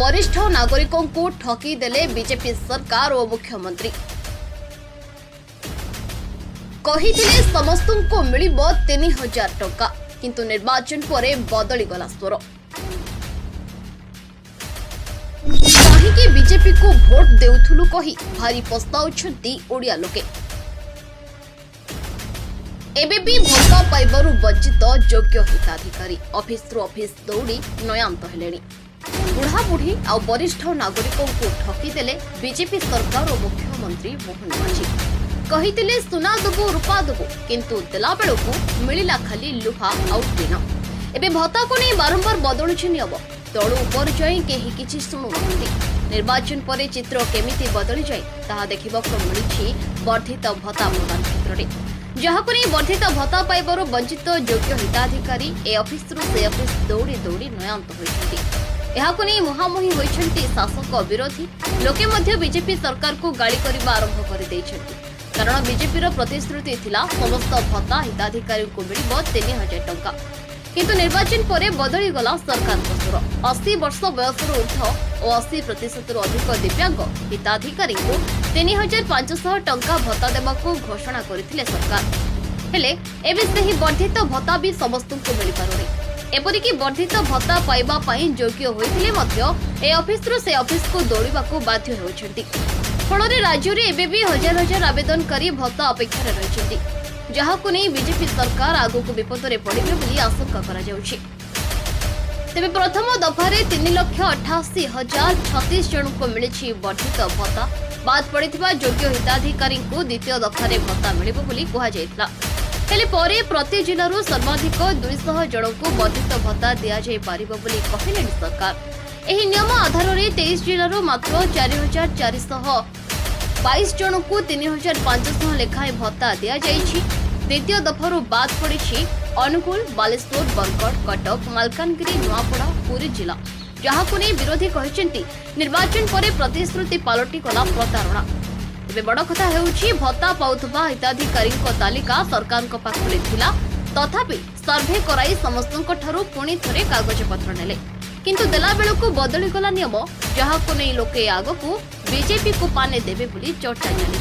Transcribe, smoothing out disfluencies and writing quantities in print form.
वरिष्ठ नागरिकों को ठकी देले बीजेपी सरकार और मुख्यमंत्री कहिथिले समस्तଙ୍କୁ मिलिबो 3000 टंका किंतु निर्वाचन परे बदली गला स्वर कहीं बीजेपी को भोट देउथुलु कही भारी पस्ताउछंती ओडिया लोके एबे भी भत्ता पाइबारु वंचित योग्य हिताधिकारी ऑफिस दौड़ी नयांत हेलेनी बुढ़ा बुढ़ी आ वरिष्ठ नागरिकों को ठकी देले बीजेपी सरकार और मुख्यमंत्री मोहन मांझी कहिथिले सुना दबु रूपा दबु किंतु देला बेलकु मिलिला खाली लुहा आ टीन एबे भत्ता को नहीं बारंबार बदलुछि नियम तळु ऊपर जाई केही किछि सुनु नहंती निर्वाचन परे चित्र केमिति बदली जाय ताहा देखिबाको मिलिछि वर्धित भत्ता प्रदान क्षेत्र रे जहाको नहीं वर्धित भत्ता पाइबार वंचित योग्य हिताधिकारी ए ऑफिस से ऑफिस दौड़ी दौड़ी नयांत होइछंती एहाको नहीं मुहामुही होइछंती शासक विरोधी लोके मध्य बीजेपी सरकार को गाली करबा आरंभ कर दैछंती कारण बीजेपी रो प्रतिश्रुति थिला समस्त भत्ता हिताधिकारी को मिलिबो 3000 टंका किंतु निर्वाचन परे बदली गला सरकार सुर 80 वर्ष बयसर ऊर्ध्व और 80% अधिक दिव्यांग हिताधिकारी को 3500 टंका भत्ता देवाक घोषणा करथिले सरकार हेले एबे सही वर्धित भत्ता भी समस्त को मिल पारुनी एपरिकी वर्धित भत्ता पाइबा पई योग्य होइथिले मध्य ए ऑफिस रो से ऑफिस को दौड़िबाक बाध्य होउछंती फଳରେ राज्य रे एबे भी हजार हजार आवेदनकारी भत्ता अपेक्षा रहिछंती जहाको नहीं बीजेपी सरकार आगो को विपद रे पड़िबे बोली आशंका करा जाउछि तेबे प्रथम दफारे 3,88,036 जन को मिलिछि वर्धित भत्ता बाद पड़िथिबा योग्य हिताधिकारी को द्वितीय दफारे भत्ता मिलिबो बोली कहा जायतला हेले परे प्रति जिल्लारो सर्वाधिक 200 जन को वर्धित भत्ता दिया जाय पारिबो बोली कहिलेनि सरकार एही नियम आधार रे 23 जिल्लारो मात्र 4,422 जन को 3,500 लेखाएं भत्ता दिया जायछि द्वितीय दफारू बाद पड़ी अनुगुल बालेश्वर बरगढ़ कटक मालकानगिरी नुआपड़ा पुरी जिला जहाको नहीं विरोधी कहते निर्वाचन पर प्रतिश्रुति पलटि गला प्रतारणा तेज बड़ कथा होउछि भत्ता पाउथबा हिताधिकारी तालिका सरकार पाखरे थिला तथापि सर्भे कराई समस्त पुणी थरे कागज पत्र नेले किंतु देला बेलकु बदली गला नियम जहाको नहीं लोके आगकू बीजेपी को पाने देबे बोली चर्चा चली।